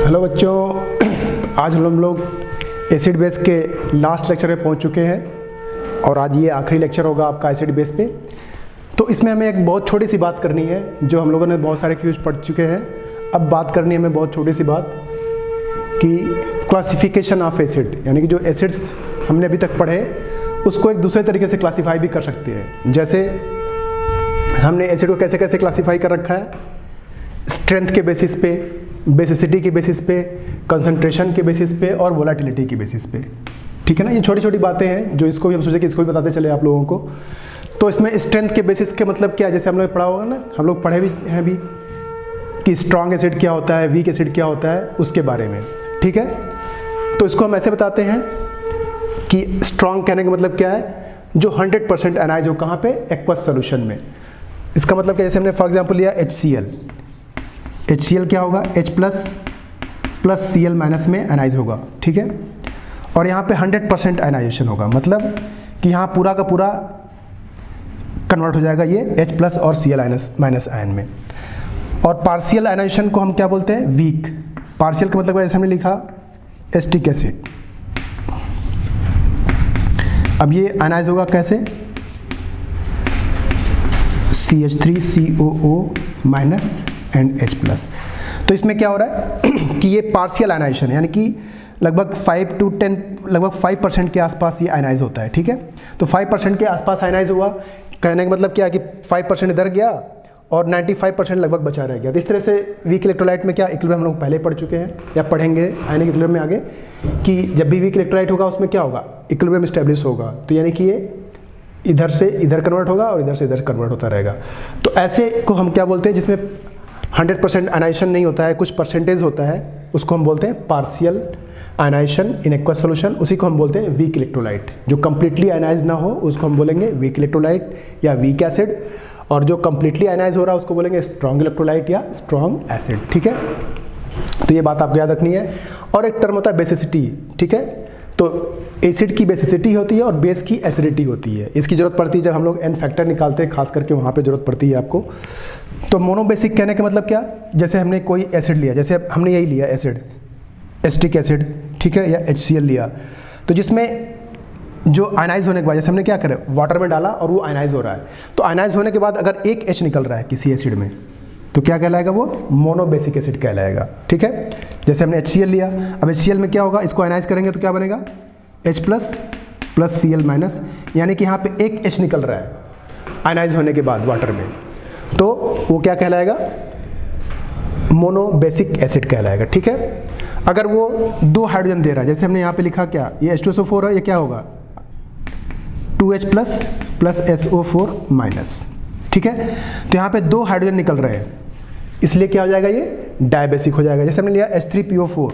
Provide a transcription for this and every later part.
Hello बच्चों, आज हम लोग एसिड बेस के लास्ट लेक्चर में पहुंच चुके हैं और आज ये आखिरी लेक्चर होगा आपका एसिड बेस पे। तो इसमें हमें एक बहुत छोटी सी बात करनी है, जो हम लोगों ने बहुत सारे क्यूज पढ़ चुके हैं। अब बात करनी है हमें बहुत छोटी सी बात कि क्लासिफिकेशन ऑफ एसिड, यानी कि जो एसिड्स हमने अभी तक पढ़े उसको एक दूसरे तरीके से क्लासीफाई भी कर सकते हैं। जैसे हमने एसिड को कैसे कैसे क्लासीफाई कर रखा है, स्ट्रेंथ के बेसिस पे, बेसिसिटी के बेसिस पे, कंसंट्रेशन के बेसिस पे और वोलेटिलिटी के बेसिस पे। ठीक है ना, ये छोटी छोटी बातें हैं जो इसको भी हम सोचे कि इसको भी बताते चले आप लोगों को। तो इसमें स्ट्रेंथ के बेसिस के मतलब क्या है, जैसे हम लोग पढ़ा होगा ना, हम लोग पढ़े भी हैं भी कि स्ट्रॉन्ग एसिड क्या होता है, वीक एसिड क्या होता है, उसके बारे में। ठीक है, तो इसको हम ऐसे बताते हैं कि स्ट्रॉन्ग कहने का मतलब क्या है, जो 100% एनाइज हो कहाँ पे, एक्वस सोल्यूशन में। इसका मतलब क्या, जैसे हमने फॉर एग्जाम्पल लिया HCl क्या होगा, H प्लस Cl माइनस में एनाइज होगा। ठीक है, और यहाँ पे 100% एनाइजेशन होगा, मतलब कि यहाँ पूरा का पूरा कन्वर्ट हो जाएगा ये H प्लस और Cl माइनस आयन में। और पार्शियल एनाइजेशन को हम क्या बोलते हैं, वीक। पार्शियल का मतलब जैसे हमने लिखा एसिटिक एसिड, अब ये एनाइज होगा कैसे, CH3COO minus and H plus. तो इसमें क्या हो रहा है कि ये पार्शियल आयनाइजेशन, यानी कि लगभग 5% के आसपास ये आयनाइज होता है। ठीक है, तो 5% के आसपास आयनाइज हुआ, कहने का मतलब क्या है कि 5% इधर गया और 95% लगभग बचा रह गया। तो इस तरह से वीक इलेक्ट्रोलाइट में क्या, इक्विलिब्रियम हम लोग पहले पढ़ चुके हैं या पढ़ेंगे आयनिक इक्विलिब्रियम में आगे, कि जब भी वीक इलेक्ट्रोलाइट होगा उसमें क्या होगा, इक्विलिब्रियम स्टैब्लिश होगा। तो यानी कि ये इधर से इधर कन्वर्ट होगा और इधर से इधर कन्वर्ट होता रहेगा। तो ऐसे को हम क्या बोलते हैं, जिसमें 100% आयनाइजेशन नहीं होता है, कुछ परसेंटेज होता है, उसको हम बोलते हैं partial ionisation in aqueous solution. उसी को हम बोलते हैं वीक इलेक्ट्रोलाइट। जो कंप्लीटली आयनाइज ना हो उसको हम बोलेंगे वीक इलेक्ट्रोलाइट या वीक एसिड, और जो कंप्लीटली आयनाइज हो रहा है उसको बोलेंगे स्ट्रॉन्ग इलेक्ट्रोलाइट या स्ट्रॉन्ग एसिड। ठीक है, तो ये बात आपको याद रखनी है। और एक टर्म होता है बेसिसिटी। ठीक है, तो एसिड की बेसिसिटी होती है और बेस की एसिडिटी होती है। इसकी जरूरत पड़ती है जब हम लोग एन फैक्टर निकालते हैं, खास करके वहाँ पे जरूरत पड़ती है आपको। तो मोनोबेसिक कहने का मतलब क्या, जैसे हमने कोई एसिड लिया, जैसे हमने यही लिया एसिड, एसिटिक एसिड, ठीक है, या HCl लिया, तो जिसमें जो आयनाइज होने के बाद, जैसे हमने क्या करा, वाटर में डाला और वो आयनाइज हो रहा है, तो आयनाइज होने के बाद अगर एक H निकल रहा है किसी एसिड में, तो क्या कहलाएगा, वो मोनोबेसिक एसिड कहलाएगा। ठीक है, जैसे हमने HCl लिया, अब HCl में क्या होगा, इसको आयनाइज करेंगे तो क्या बनेगा, H प्लस Cl माइनस, यानी कि यहाँ पे एक H निकल रहा है आयनाइज होने के बाद वाटर में, तो वो क्या कहलाएगा, मोनोबेसिक एसिड कहलाएगा। ठीक है, अगर वो 2 हाइड्रोजन दे रहा है, जैसे हमने यहाँ पे लिखा क्या, ये H2SO4 है, ये क्या होगा 2H प्लस SO4 माइनस। ठीक है, तो यहाँ पे 2 हाइड्रोजन निकल रहे हैं, इसलिए क्या हो जाएगा, ये डायबेसिक हो जाएगा। जैसे हमने लिया H3PO4,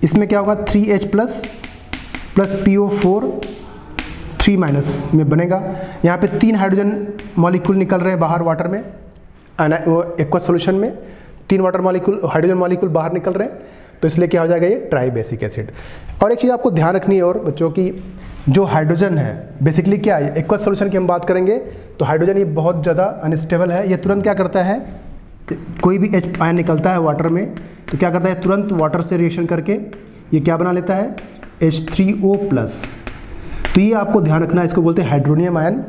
इसमें क्या होगा 3H प्लस PO4 3 माइनस में बनेगा। यहाँ पे 3 हाइड्रोजन मॉलिक्यूल निकल रहे हैं बाहर वाटर में, वो एक्वस सॉल्यूशन में 3 वाटर मॉलिक्यूल, हाइड्रोजन मॉलिक्यूल बाहर निकल रहे हैं, तो इसलिए क्या हो जाएगा, ये ट्राइबेसिक एसिड। और एक चीज़ आपको ध्यान रखनी है और बच्चों की, जो हाइड्रोजन है बेसिकली क्या है, एक्वस सॉल्यूशन की हम बात करेंगे तो हाइड्रोजन ये बहुत ज़्यादा अनस्टेबल है। ये तुरंत क्या करता है, कोई भी H आयन निकलता है वाटर में तो क्या करता है, तुरंत वाटर से रिएक्शन करके ये क्या बना लेता है, H3O+। तो ये आपको ध्यान रखना है, इसको बोलते हैं हाइड्रोनियम आयन।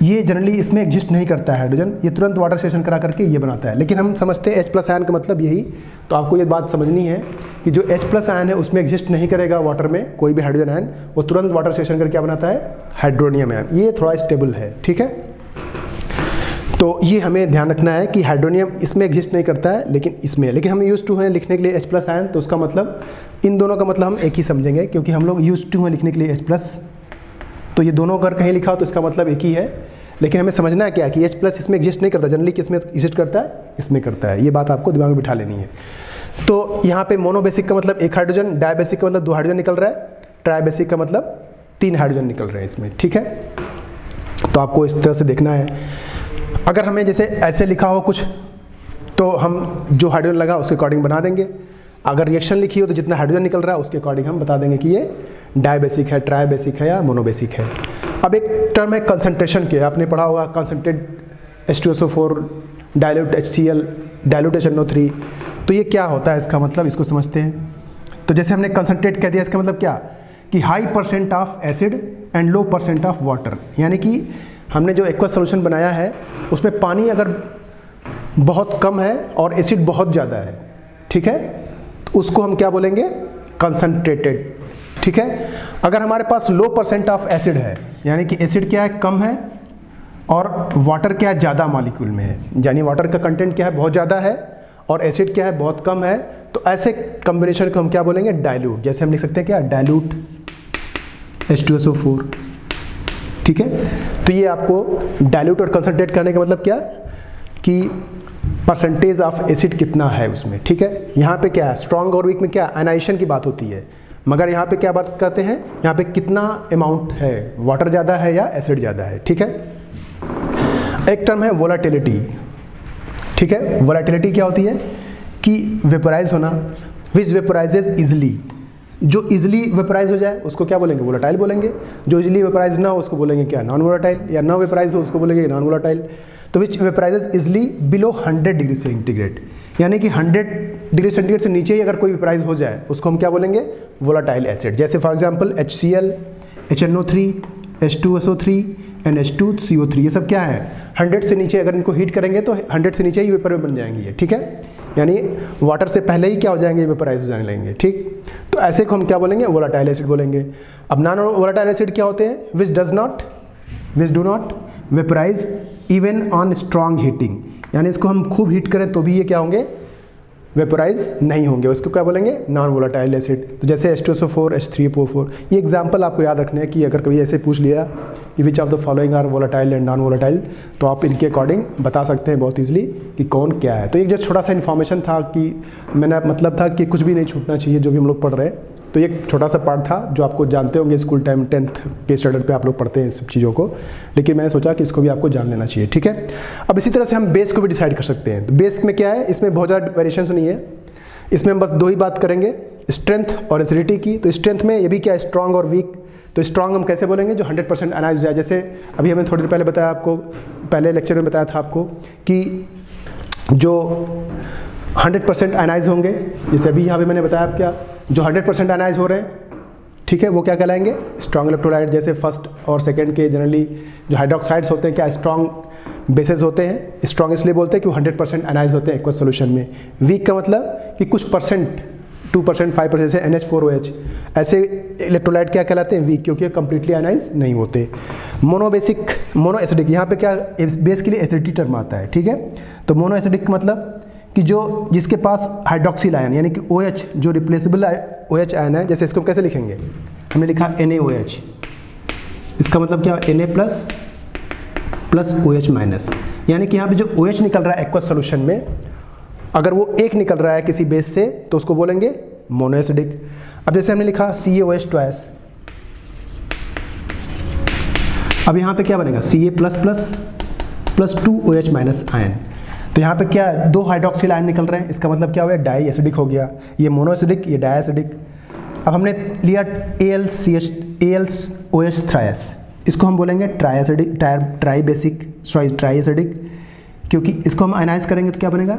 ये जनरली इसमें एग्जिस्ट नहीं करता है हाइड्रोजन, ये तुरंत वाटर सेशन करा करके ये बनाता है, लेकिन हम समझते हैं H प्लस आयन का मतलब यही। तो आपको ये बात समझनी है कि जो H प्लस आयन है उसमें एग्जिस्ट नहीं करेगा वाटर में कोई भी हाइड्रोजन आयन, वो तुरंत वाटर सेशन करके क्या बनाता है, हाइड्रोनियम आयन। ये थोड़ा स्टेबल है। ठीक है, तो ये हमें ध्यान रखना है कि हाइड्रोनियम इसमें एग्जिस्ट नहीं करता है, लेकिन हम यूज टू हैं लिखने के लिए H प्लस आयन, तो उसका मतलब इन दोनों का मतलब हम एक ही समझेंगे, क्योंकि हम लोग यूज टू हैं लिखने के लिए H प्लस, तो ये दोनों अगर कहीं लिखा हो तो इसका मतलब एक ही है। लेकिन हमें समझना है क्या कि H प्लस इसमें एग्जिस्ट नहीं करता, जनरली किसमें एग्जिस्ट करता है, इसमें करता है। ये बात आपको दिमाग में बिठा लेनी है। तो यहाँ पे मोनोबेसिक का मतलब 1 हाइड्रोजन, डायबेसिक का मतलब 2 हाइड्रोजन निकल रहा है, ट्राइबेसिक का मतलब 3 हाइड्रोजन निकल रहे हैं इसमें। ठीक है, तो आपको इस तरह से देखना है। अगर हमें जैसे ऐसे लिखा हो कुछ, तो हम जो हाइड्रोजन लगा उसके अकॉर्डिंग बना देंगे। अगर रिएक्शन लिखी हो तो जितना हाइड्रोजन निकल रहा है उसके अकॉर्डिंग हम बता देंगे कि ये डायबेसिक है, ट्राइबेसिक है या मोनोबेसिक है। अब एक टर्म है कंसंट्रेशन के, आपने पढ़ा होगा, concentrate H2SO4 dilute HCl dilute HNO3। तो ये क्या होता है इसका मतलब, इसको समझते हैं। तो जैसे हमने कंसनट्रेट कह दिया, इसका मतलब क्या कि high % of acid and low % of water, यानी कि हमने जो एक्वा सोल्यूशन बनाया है उसमें पानी अगर बहुत कम है और एसिड बहुत ज़्यादा है, ठीक है, तो उसको हम क्या बोलेंगे, कंसनट्रेटेड, ठीक है। अगर हमारे पास लो % ऑफ एसिड है, यानी कि एसिड क्या है, कम है, और वाटर क्या है, ज़्यादा मॉलिक्यूल में है, यानी वाटर का कंटेंट क्या है, बहुत ज़्यादा है, और एसिड क्या है, बहुत कम है, तो ऐसे कॉम्बिनेशन को हम क्या बोलेंगे, डाइल्यूट। जैसे हम लिख सकते हैं क्या, डाइल्यूट H2SO4, ठीक है। तो ये आपको डाइल्यूट और कंसनट्रेट करने का मतलब क्या कि परसेंटेज ऑफ एसिड कितना है उसमें, ठीक है। यहाँ पे क्या है, स्ट्रॉन्ग और वीक में क्या आयनाइजेशन की बात होती है, मगर यहाँ पे क्या बात करते हैं, यहाँ पे कितना अमाउंट है, वाटर ज़्यादा है या एसिड ज़्यादा है, ठीक है। एक टर्म है वोलाटिलिटी, ठीक है। वोलाटिलिटी क्या होती है कि वेपोराइज होना, विच वेपोराइजेज इजली, जो इजली वेपोराइज हो जाए उसको क्या बोलेंगे, वोलाटाइल बोलेंगे। जो इजली वेपोराइज ना हो उसको बोलेंगे क्या, नॉन वोलाटाइल, या ना वेपोराइज हो उसको बोलेंगे नॉन वोलाटाइल। तो विच वेपोराइजेज इजली बिलो 100 डिग्री सेंटीग्रेड, यानी कि 100 डिग्री सेंटीग्रेड से नीचे ही अगर कोई वेपोराइज हो जाए उसको हम क्या बोलेंगे, वोलाटाइल एसिड। जैसे for example HCl, HNO3, H2SO3 and H2CO3, ये सब क्या है, 100 से नीचे अगर इनको हीट करेंगे तो 100 से नीचे ही वेपर में बन जाएंगे ये, ठीक है, यानी वाटर से पहले ही क्या हो जाएंगे, वेपराइज हो जाने लगेंगे, ठीक। तो ऐसे को हम क्या बोलेंगे, वोलाटाइल एसिड बोलेंगे। अब नॉन वोलाटाइल एसिड क्या होते हैं, which do not vaporise even on strong heating, यानी इसको हम खूब हीट करें तो भी ये क्या होंगे, वेपोराइज नहीं होंगे, उसको क्या बोलेंगे, नॉन वोलाटाइल एसिड। तो जैसे H2SO4, H3PO4, ये एग्जांपल आपको याद रखने हैं कि अगर कभी ऐसे पूछ लिया कि which of the following are volatile and non volatile, तो आप इनके अकॉर्डिंग बता सकते हैं बहुत ईजिली कि कौन क्या है। तो एक जो छोटा सा इन्फॉर्मेशन था कि मैंने मतलब था कि कुछ भी नहीं छूटना चाहिए जो भी हम लोग पढ़ रहे हैं, तो ये एक छोटा सा पार्ट था जो आपको जानते होंगे स्कूल टाइम 10th के स्टैंडर्ड पे आप लोग पढ़ते हैं इस सब चीज़ों को, लेकिन मैंने सोचा कि इसको भी आपको जान लेना चाहिए, ठीक है। अब इसी तरह से हम बेस को भी डिसाइड कर सकते हैं। तो बेस में क्या है, इसमें बहुत ज़्यादा वेरिएशंस नहीं है, इसमें हम बस दो ही बात करेंगे, स्ट्रेंथ और एसिडिटी की। तो स्ट्रेंथ में ये भी क्या है, स्ट्रॉन्ग और वीक। तो स्ट्रॉन्ग हम कैसे बोलेंगे, जो 100% अनाइज हो जाए। जैसे अभी हमें थोड़ी देर पहले बताया आपको, पहले लेक्चर में बताया था आपको कि जो 100% अनाइज होंगे, जैसे अभी यहाँ पे मैंने बताया आप क्या, जो 100% अनाइज हो रहे हैं, ठीक है, वो क्या कहलाएंगे, स्ट्रॉन्ग इलेक्ट्रोलाइट। जैसे फर्स्ट और सेकंड के जनरली जो हाइड्रोक्साइड्स होते हैं क्या स्ट्रॉन्ग बेसेस होते हैं, स्ट्रॉन्ग इसलिए बोलते हैं कि वो 100% अनाइज होते हैं एक्वस सोल्यूशन में। वीक का मतलब कि कुछ परसेंट, 2%, 5%, जैसे NH4OH, ऐसे इलेक्ट्रोलाइट क्या कहलाते हैं, वीक, क्योंकि कंप्लीटली अनाइज नहीं होते। मोनो एसिडिक, यहाँ पे क्या बेस के लिए एसिडिटी टर्म आता है, ठीक है। तो मोनो एसिडिक मतलब कि जो जिसके पास हाइड्रोक्सिल आयन यानी कि OH, जो रिप्लेसेबल OH आयन है, जैसे इसको कैसे लिखेंगे, हमने लिखा NaOH, इसका मतलब क्या, Na प्लस OH माइनस, यानी कि यहाँ पे जो OH निकल रहा है एक्वस सोल्यूशन में, अगर वो एक निकल रहा है किसी बेस से तो उसको बोलेंगे मोनो एसिडिक। अब जैसे हमने लिखा CaOH ट्वाइस, अब यहाँ पे क्या बनेगा, Ca plus 2OH minus ion. तो यहाँ पे क्या है, दो हाइड्रोक्सिल आयन निकल रहे हैं, इसका मतलब क्या हुआ, डाई एसिडिक हो गया, ये मोनो एसिडिक, ये डाई एसिडिक। अब हमने लिया AlOH थ्राइस, इसको हम बोलेंगे ट्राई एसिडिक, क्योंकि इसको हम आयनाइज करेंगे तो क्या बनेगा,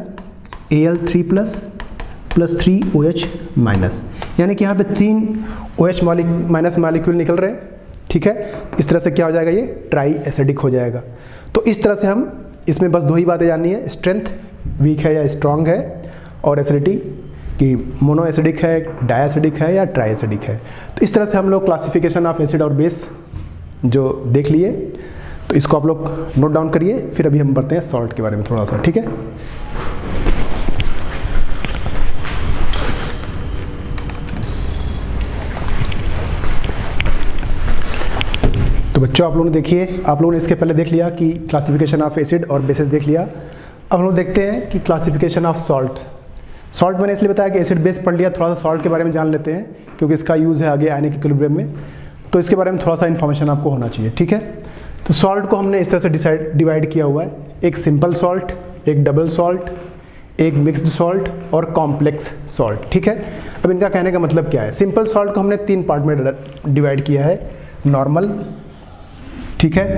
Al3 प्लस 3OH माइनस, यानी कि यहाँ पे 3 OH माइनस मॉलिक्यूल निकल रहे हैं, ठीक है। इस तरह से क्या हो जाएगा, ये ट्राई एसिडिक हो जाएगा। तो इस तरह से हम इसमें बस दो ही बातें जाननी है, स्ट्रेंथ वीक है या स्ट्रॉन्ग है, और एसिडिटी कि मोनो एसिडिक है, डाई एसिडिक है या ट्राई एसिडिक है। तो इस तरह से हम लोग क्लासिफिकेशन ऑफ एसिड और बेस जो देख लिए, तो इसको आप लोग नोट डाउन करिए। फिर अभी हम पढ़ते हैं सॉल्ट के बारे में थोड़ा सा, ठीक है। तो बच्चों आप लोगों ने देखिए, आप लोगों ने इसके पहले देख लिया कि क्लासिफिकेशन ऑफ एसिड और बेसिस देख लिया। अब हम लोग देखते हैं कि क्लासिफिकेशन ऑफ सॉल्ट। सॉल्ट मैंने इसलिए बताया कि एसिड बेस पढ़ लिया, थोड़ा सा सॉल्ट के बारे में जान लेते हैं, क्योंकि इसका यूज़ है आगे आयनिक इक्विलिब्रियम में, तो इसके बारे में थोड़ा सा इन्फॉर्मेशन आपको होना चाहिए, ठीक है। तो सॉल्ट को हमने इस तरह से डिवाइड किया हुआ है, एक सिंपल सॉल्ट, एक डबल सॉल्ट, एक मिक्स्ड सॉल्ट और कॉम्प्लेक्स सॉल्ट, ठीक है। अब इनका कहने का मतलब क्या है, सिंपल सॉल्ट को हमने 3 पार्ट में डिवाइड किया है, नॉर्मल, ठीक है,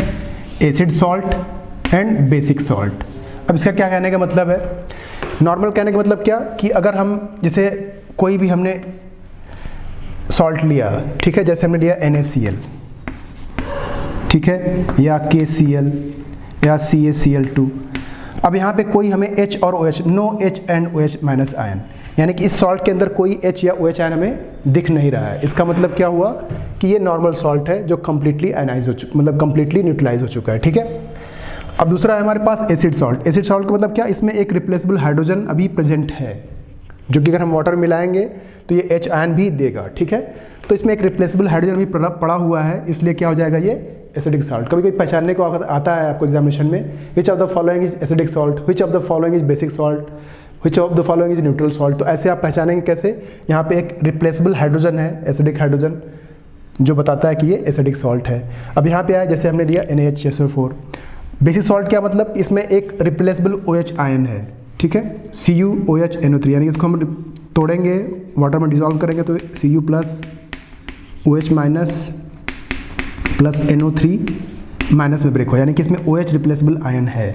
acid salt and basic salt. अब इसका क्या कहने का मतलब है नॉर्मल कहने का मतलब क्या कि अगर हम जैसे कोई भी हमने सॉल्ट लिया, ठीक है, जैसे हमने लिया NaCl, ठीक है, या KCl या CaCl2। अब यहाँ पे कोई हमें H और OH, no H and OH minus ion, यानी कि इस सॉल्ट के अंदर कोई H या OH आयन हमें दिख नहीं रहा है। इसका मतलब क्या हुआ कि ये नॉर्मल सॉल्ट है जो कम्प्लीटली आयनाइज हो चुका, मतलब कम्प्लीटली न्यूट्रलाइज हो चुका है, ठीक है। अब दूसरा है हमारे पास एसिड सॉल्ट। एसिड सॉल्ट का मतलब क्या, इसमें एक रिप्लेसेबल हाइड्रोजन अभी प्रेजेंट है, जो कि अगर हम वाटर मिलाएंगे तो ये H आयन भी देगा, ठीक है। तो इसमें एक रिप्लेसेबल हाइड्रोजन भी पड़ा हुआ है, इसलिए क्या हो जाएगा ये एसिडिक सॉल्ट। कभी कभी पहचानने को आता है आपको एग्जामिनेशन में, विच of the following is acidic salt, which of the following is basic salt, which of the following is neutral salt. तो ऐसे आप पहचानेंगे कैसे, यहाँ पे एक रिप्लेसेबल हाइड्रोजन है, एसिडिक हाइड्रोजन, जो बताता है कि ये एसिडिक सॉल्ट है। अब यहाँ पे आया, जैसे हमने लिया NaHCl4। बेसिक सॉल्ट क्या मतलब, इसमें एक रिप्लेसेबल OH आयन है, ठीक है, CuOH NO3, यानी इसको हम तोड़ेंगे, वाटर में डिसॉल्व करेंगे तो Cu plus OH minus plus NO3 minus में ब्रेक हो, यानी कि इसमें OH रिप्लेसेबल आयन है।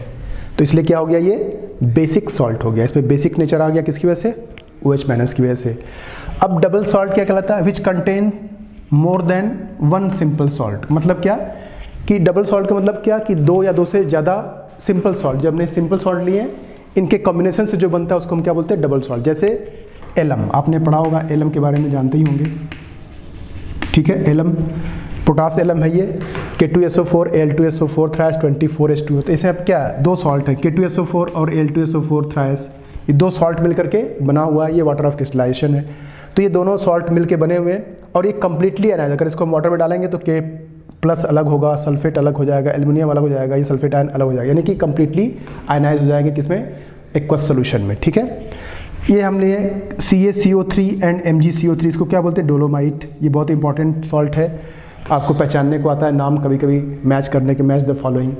तो इसलिए क्या हो गया, ये बेसिक सॉल्ट हो गया। इसमें बेसिक नेचर आ गया किसकी वजह से, OH माइनस की वजह से। अब डबल सॉल्ट क्या कहलाता है, which contain more than one simple salt. मतलब क्या कि डबल सॉल्ट का मतलब क्या कि दो या दो से ज़्यादा सिंपल सॉल्ट, जब हमने सिंपल सॉल्ट लिए इनके कॉम्बिनेशन से जो बनता है उसको हम क्या बोलते हैं, डबल सॉल्ट। जैसे एलम, आपने पढ़ा होगा, एलम के बारे में जानते ही होंगे, ठीक है। एलम पोटास एलम है ये, K2SO4 Al2SO4 थ्राइस 24H2O। तो इसे अब क्या है, दो सॉल्ट है, K2SO4 और Al2SO4 थ्राइस, ये दो सॉल्ट मिलकर के बना हुआ है, ये वाटर ऑफ क्रिस्टलाइजेशन है। तो ये दोनों सॉल्ट मिलके बने हुए हैं और ये कम्प्लीटली आयनाइज, अगर इसको हम वाटर में डालेंगे तो K प्लस अलग होगा, सल्फेट अलग हो जाएगा, एल्युमिनियम अलग हो जाएगा, ये सल्फेट आयन अलग हो जाएगा, यानी कि कम्प्लीटली आयनाइज हो जाएंगे किसमें, एक्वस सोल्यूशन में, ठीक है। ये हम लिए CaCO3 एंड MgCO3, इसको क्या बोलते हैं, डोलोमाइट। ये बहुत इंपॉर्टेंट सॉल्ट है, आपको पहचानने को आता है नाम, कभी कभी मैच करने के, मैच द फॉलोइंग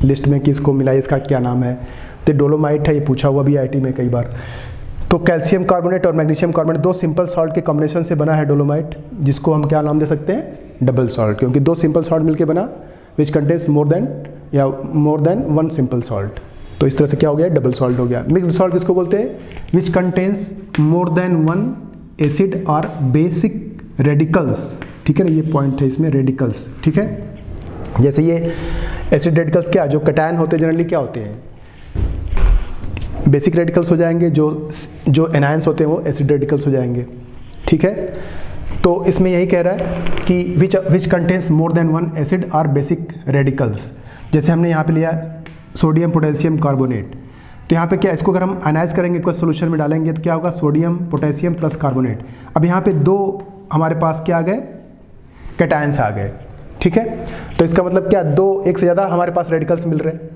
लिस्ट में किसको मिला, इसका क्या नाम है। तो डोलोमाइट है, ये पूछा हुआ भी IIT में कई बार। तो कैल्शियम कार्बोनेट और मैग्नीशियम कार्बोनेट, दो सिंपल सॉल्ट के कॉम्बिनेशन से बना है डोलोमाइट, जिसको हम क्या नाम दे सकते हैं, डबल सॉल्ट, क्योंकि दो सिंपल सॉल्ट मिलके बना, which contains more than one simple salt. तो इस तरह से क्या हो गया, डबल सॉल्ट हो गया। मिक्स्ड सॉल्ट किसको बोलते हैं, which contains more than one acid और बेसिक रेडिकल्स, ठीक है ना, ये पॉइंट है इसमें, रेडिकल्स, ठीक है। जैसे ये एसिड रेडिकल्स क्या, जो कैटायन होते हैं जनरली क्या होते हैं, बेसिक रेडिकल्स हो जाएंगे, जो एनायंस होते हैं वो एसिड रेडिकल्स हो जाएंगे, ठीक है। तो इसमें यही कह रहा है कि which contains more than one acid और बेसिक रेडिकल्स। जैसे हमने यहाँ पे लिया सोडियम पोटेशियम कार्बोनेट, तो यहाँ पे क्या, इसको अगर हम आयनाइज करेंगे कोई सोल्यूशन में डालेंगे तो क्या होगा, सोडियम पोटेशियम प्लस कार्बोनेट। अब यहाँ पे दो हमारे पास क्या आ गए, कैटायंस आ गए, ठीक है। तो इसका मतलब क्या, दो, एक से ज़्यादा हमारे पास रेडिकल्स मिल रहे हैं,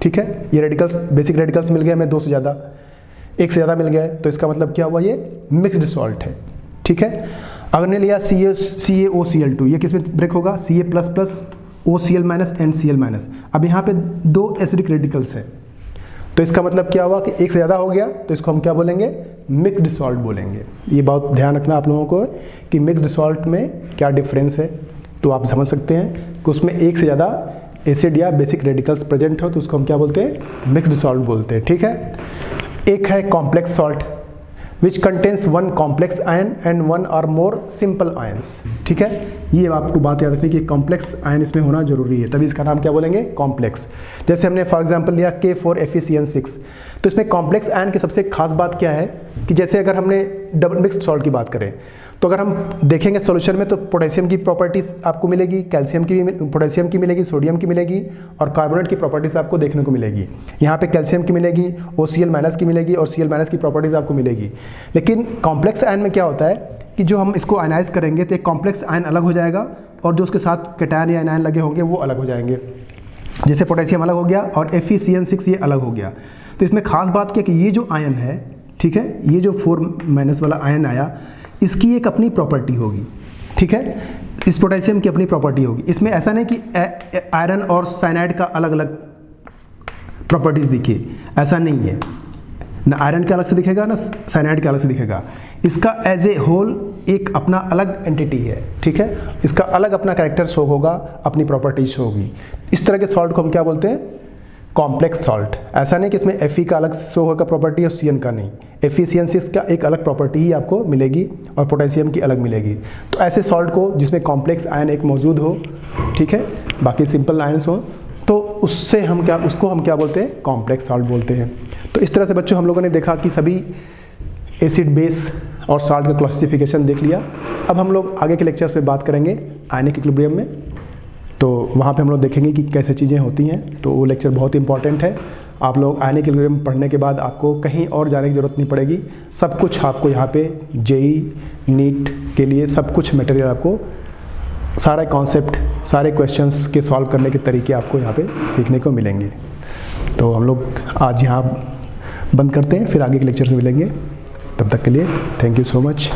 ठीक है। ये रेडिकल्स, बेसिक रेडिकल्स मिल गए हमें दो से ज़्यादा, एक से ज़्यादा मिल गया है, तो इसका मतलब क्या हुआ, ये मिक्स्ड सॉल्ट है, ठीक है। अगर ने लिया CaOCl2, ये किस में ब्रेक होगा, Ca plus plus OCl minus and Cl minus. अब यहाँ पे दो एसिडिक रेडिकल्स है, तो इसका मतलब क्या हुआ कि एक से ज़्यादा हो गया, तो इसको हम क्या बोलेंगे, मिक्स्ड सॉल्ट बोलेंगे। ये बहुत ध्यान रखना आप लोगों को कि मिक्स्ड सॉल्ट में क्या डिफरेंस है, तो आप समझ सकते हैं कि उसमें एक से ज़्यादा एसिड या बेसिक रेडिकल्स प्रेजेंट हो तो उसको हम क्या बोलते हैं, मिक्स्ड सॉल्ट बोलते हैं, ठीक है। एक है complex salt, which contains one complex ion and one और मोर सिंपल आयंस, ठीक है। ये आपको बात याद रखनी कि कॉम्प्लेक्स आयन इसमें होना जरूरी है, तभी इसका नाम क्या बोलेंगे, कॉम्प्लेक्स। जैसे हमने फॉर एग्जांपल लिया K4FeCN6, तो इसमें कॉम्प्लेक्स आयन की सबसे खास बात क्या है कि जैसे अगर हमने डबल मिक्स्ड सॉल्ट की बात करें तो अगर हम देखेंगे सॉल्यूशन में तो पोटेशियम की प्रॉपर्टीज आपको मिलेगी, कैल्शियम की भी, पोटेशियम की मिलेगी, सोडियम की मिलेगी और कार्बोनेट की प्रॉपर्टीज आपको देखने को मिलेगी। यहाँ पे कैल्शियम की मिलेगी, OCl माइनस की मिलेगी और Cl माइनस की प्रॉपर्टीज आपको मिलेगी। लेकिन कॉम्प्लेक्स आयन में क्या होता है कि जो हम इसको आयनाइज करेंगे तो एक कॉम्प्लेक्स आयन अलग हो जाएगा और जो उसके साथ कैटायन या आयन लगे होंगे वो अलग हो जाएंगे। जैसे पोटेशियम अलग हो गया और FeCN6 ये अलग हो गया। तो इसमें खास बात क्या कि ये जो आयन है, ठीक है, ये जो 4- वाला आयन आया, इसकी एक अपनी प्रॉपर्टी होगी, ठीक है। इस पोटेशियम की अपनी प्रॉपर्टी होगी। इसमें ऐसा नहीं कि आयरन और साइनाइड का अलग अलग प्रॉपर्टीज दिखे, ऐसा नहीं है, ना आयरन के अलग से दिखेगा ना साइनाइड के अलग से दिखेगा। इसका एज ए होल एक अपना अलग एंटिटी है, ठीक है। इसका अलग अपना कैरेक्टर शो होगा, अपनी प्रॉपर्टीज शो होगी। इस तरह के सॉल्ट को हम क्या बोलते हैं, कॉम्प्लेक्स सॉल्ट। ऐसा नहीं कि इसमें Fe का अलग शो होगा प्रॉपर्टी और Cn का नहीं, एफिशिएंसी का एक अलग प्रॉपर्टी ही आपको मिलेगी और पोटेशियम की अलग मिलेगी। तो ऐसे सॉल्ट को जिसमें कॉम्प्लेक्स आयन एक मौजूद हो, ठीक है, बाकी सिंपल आयन्स हो, तो उसको हम क्या बोलते हैं, कॉम्प्लेक्स सॉल्ट बोलते हैं। तो इस तरह से बच्चों हम लोगों ने देखा कि सभी एसिड, बेस और सॉल्ट का क्लासिफिकेशन देख लिया। अब हम लोग आगे के लेक्चर्स में बात करेंगे आयनिक इक्विलिब्रियम में, तो वहाँ पे हम लोग देखेंगे कि कैसे चीज़ें होती हैं। तो वो लेक्चर बहुत इंपॉर्टेंट है। आप लोग आयनिक इक्विलिब्रियम पढ़ने के बाद आपको कहीं और जाने की ज़रूरत नहीं पड़ेगी। सब कुछ आपको यहाँ पे जेईई, नीट के लिए सब कुछ मटेरियल, आपको सारे कॉन्सेप्ट, सारे क्वेश्चंस के सॉल्व करने के तरीके आपको यहाँ पे सीखने को मिलेंगे। तो हम लोग आज यहाँ बंद करते हैं, फिर आगे के लेक्चर में मिलेंगे। तब तक के लिए थैंक यू सो मच।